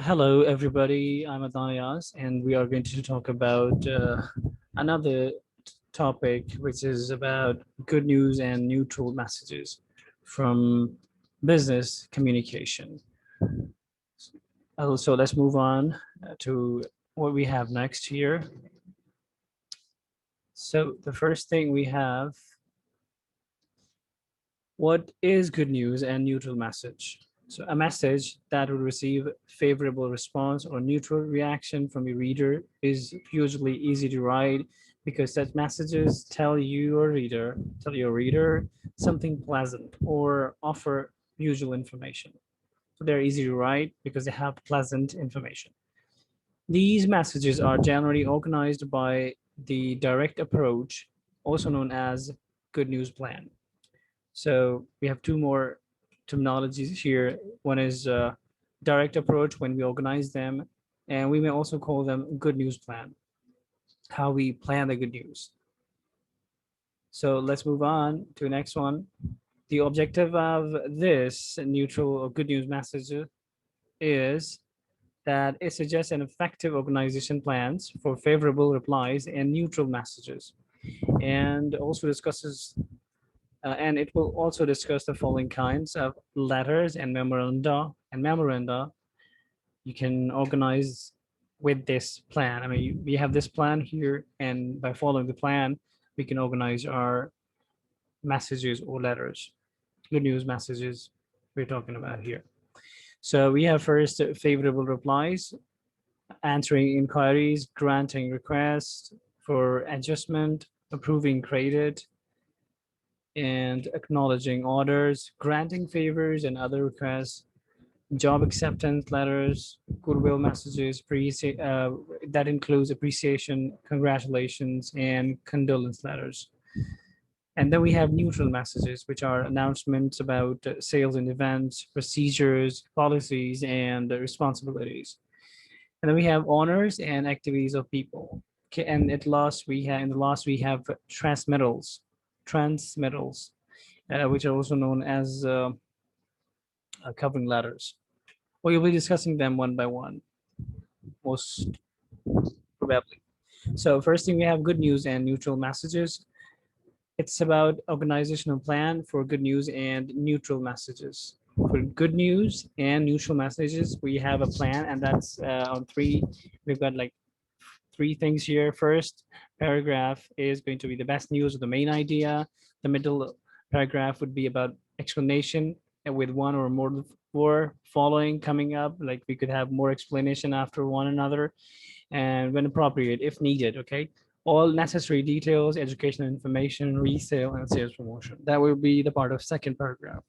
Hello, everybody. I'm Adanias, and we are going to talk about another topic, which is about good news and neutral messages from business communication. So let's move on to what we have next here. So the first thing we have, what is good news and neutral message? So a message that will receive favorable response or neutral reaction from your reader is usually easy to write because such messages tell your reader something pleasant or offer usual information. So they're easy to write because they have pleasant information. These messages are generally organized by the direct approach, also known as good news plan. So we have two more terminologies here. One is direct approach when we organize them, and we may also call them good news plan, how we plan the good news. So let's move on to the next one. The objective of this neutral or good news message is that it suggests an effective organization plans for favorable replies and neutral messages, and also discusses and it will also discuss the following kinds of letters and memoranda you can organize with this plan. I mean, we have this plan here, and by following the plan, we can organize our messages or letters, good news messages we're talking about here. So we have first favorable replies, answering inquiries, granting requests for adjustment, approving credit, and acknowledging orders, granting favors and other requests, job acceptance letters, goodwill messages, that includes appreciation, congratulations, and condolence letters. And then we have neutral messages, which are announcements about sales and events, procedures, policies, and responsibilities. And then we have honors and activities of people. Okay, and at last we have in the last we have transmittals, which are also known as covering letters. Well, you'll be discussing them one by one, most probably. So first thing we have good news and neutral messages. It's about organizational plan for good news and neutral messages. For good news and neutral messages, we have a plan, and that's on three. We've got like three things here. First paragraph is going to be the best news or the main idea. The middle paragraph would be about explanation with one or more following coming up. Like we could have more explanation after one another and when appropriate, if needed, okay? All necessary details, educational information, resale, and sales promotion. That will be the part of second paragraph.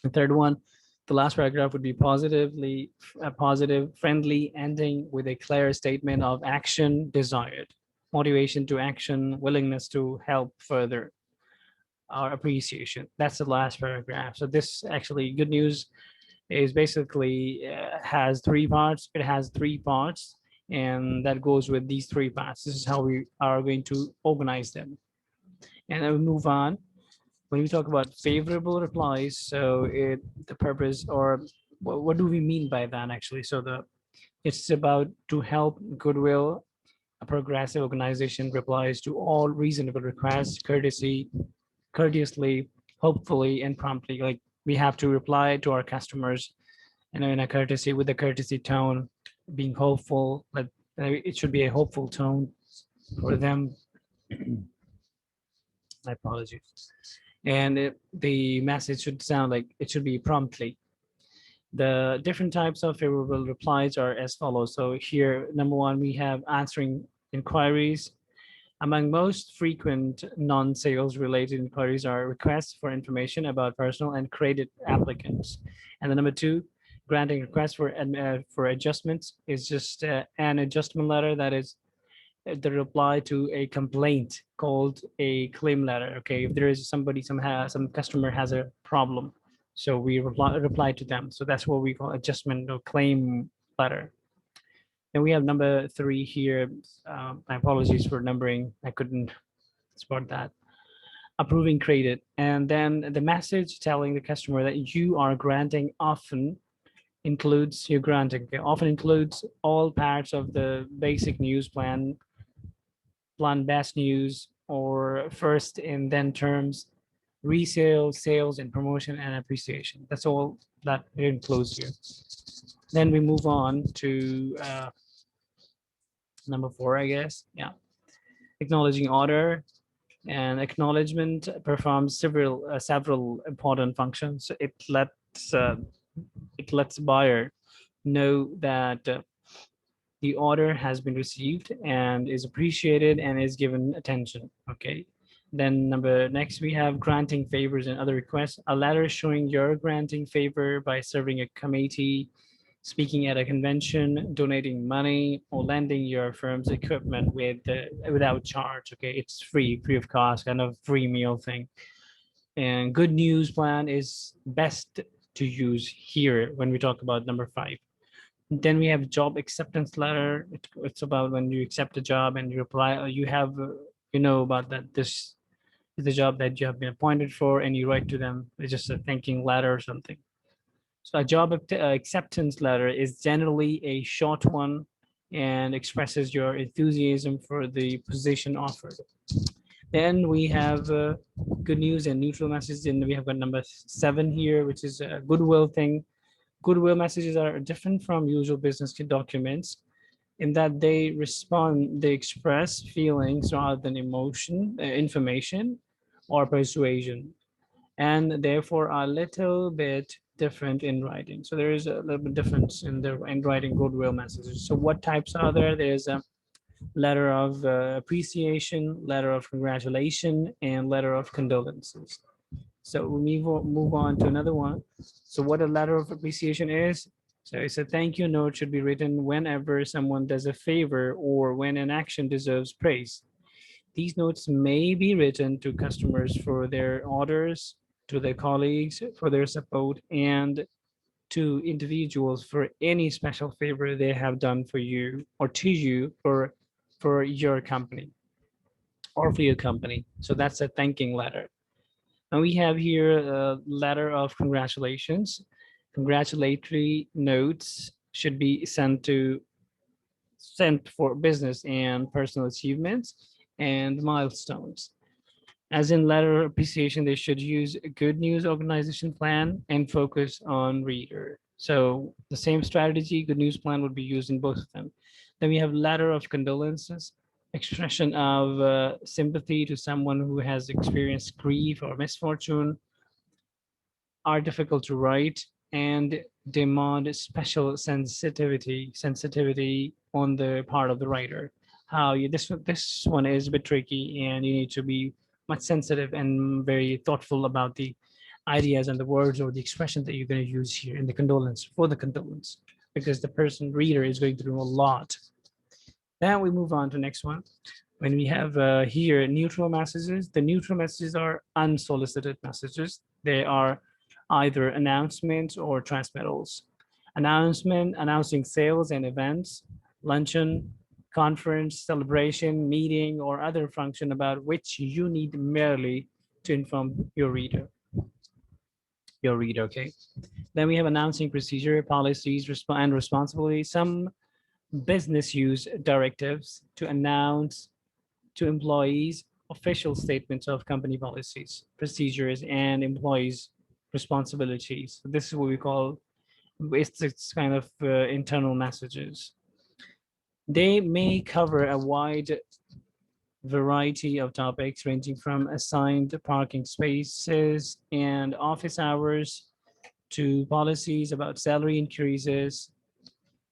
The third one, the last paragraph would be a positive, friendly ending with a clear statement of action desired, motivation to action, willingness to help further, our appreciation. That's the last paragraph. So this actually good news is basically has three parts. It has three parts, and that goes with these three parts. This is how we are going to organize them. And then we move on when we talk about favorable replies. So the purpose or what do we mean by that actually? So it's about to help Goodwill, a progressive organization, replies to all reasonable requests, courteously, hopefully, and promptly. Like we have to reply to our customers, in a courtesy with a courtesy tone, being hopeful. But it should be a hopeful tone for them. My apologies. And the message should sound like it should be promptly. The different types of favorable replies are as follows. So here, number one, we have answering inquiries. Among most frequent non-sales related inquiries are requests for information about personal and credit applicants. And the number two, granting requests for adjustments is just an adjustment letter that is the reply to a complaint called a claim letter. Okay, if there is some customer has a problem, so we reply to them. So that's what we call adjustment or claim letter. And we have number three here. My apologies for numbering. I couldn't spot that. Approving credit, and then the message telling the customer that you are granting often includes your granting. Okay, often includes all parts of the basic news plan, best news, or first and then terms, resale, sales, and promotion and appreciation. That's all that it includes here. Then we move on to number 4, I guess. Yeah, acknowledging order. And acknowledgement performs several important functions. It lets buyer know that the order has been received and is appreciated and is given attention. Okay. Then next we have granting favors and other requests. A letter showing you're granting favor by serving a committee, speaking at a convention, donating money, or lending your firm's equipment without charge. Okay, it's free of cost, kind of free meal thing. And good news plan is best to use here when we talk about number 5. Then we have job acceptance letter. It's about when you accept a job and you apply, you have, you know about that this is the job that you have been appointed for, and you write to them. It's just a thanking letter or something. So a job acceptance letter is generally a short one and expresses your enthusiasm for the position offered. Then we have good news and neutral messages, and we have got number 7 here, which is a goodwill thing. Goodwill messages are different from usual business documents in that they express feelings rather than information, or persuasion, and therefore are a little bit different in writing. So there is a little bit difference in writing goodwill messages. So what types are there? There's a letter of appreciation, letter of congratulation, and letter of condolences. So we move on to another one. So what a letter of appreciation is? So it's a thank you note should be written whenever someone does a favor or when an action deserves praise. These notes may be written to customers for their orders, to their colleagues for their support, and to individuals for any special favor they have done for you or to you for your company or for your company. So that's a thanking letter. And we have here a letter of congratulations. Congratulatory notes should be sent for business and personal achievements and milestones. As in letter appreciation, they should use a good news organization plan and focus on reader. So the same strategy, good news plan would be used in both of them. Then we have letter of condolences, expression of sympathy to someone who has experienced grief or misfortune, are difficult to write and demand special sensitivity on the part of the writer. How you this one is a bit tricky, and you need to be much sensitive and very thoughtful about the ideas and the words or the expression that you're going to use here in the condolence for the condolence, because the person reader is going through a lot. Then we move on to the next one. When we have here neutral messages, the neutral messages are unsolicited messages. They are either announcements or transmittals. Announcement, announcing sales and events, luncheon, conference, celebration, meeting, or other function about which you need merely to inform your reader. Okay? Then we have announcing procedure, policies, and responsibilities. Some business use directives to announce to employees official statements of company policies, procedures, and employees' responsibilities. This is what we call it's kind of internal messages. They may cover a wide variety of topics ranging from assigned parking spaces and office hours to policies about salary increases,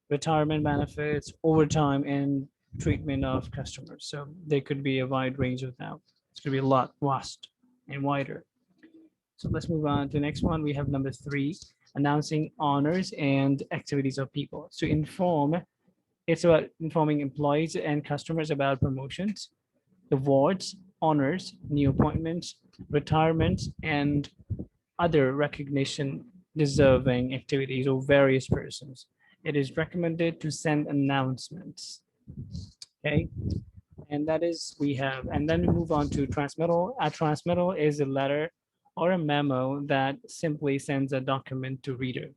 retirement benefits, overtime, and treatment of customers. So there could be a wide range of that. It's going to be a lot vast and wider. So let's move on to the next one. We have number 3, announcing honors and activities of people. So it's about informing employees and customers about promotions, awards, honors, new appointments, retirements, and other recognition deserving activities of various persons. It is recommended to send announcements. Okay. And that is we have, and then we move on to transmittal. A transmittal is a letter or a memo that simply sends a document to reader.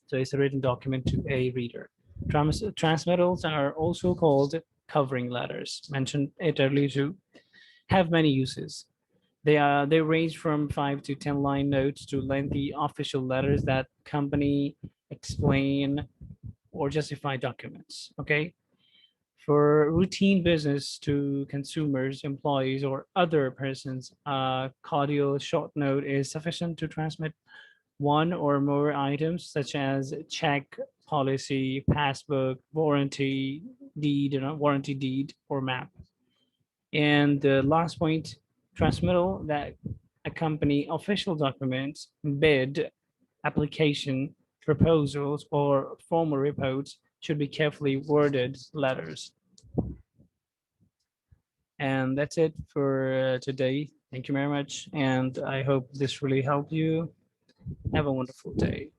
So it's a written document to a reader. Transmittals are also called covering letters. Mentioned it earlier too. Have many uses. They range from 5 to 10 line notes to lengthy official letters that company explain or justify documents. Okay. For routine business to consumers, employees, or other persons, a cordial short note is sufficient to transmit one or more items such as check, policy, passbook, warranty deed, or map. And the last point, transmittal that accompany official documents, bid, application, proposals, or formal reports should be carefully worded letters. And that's it for today. Thank you very much. And I hope this really helped you. Have a wonderful day.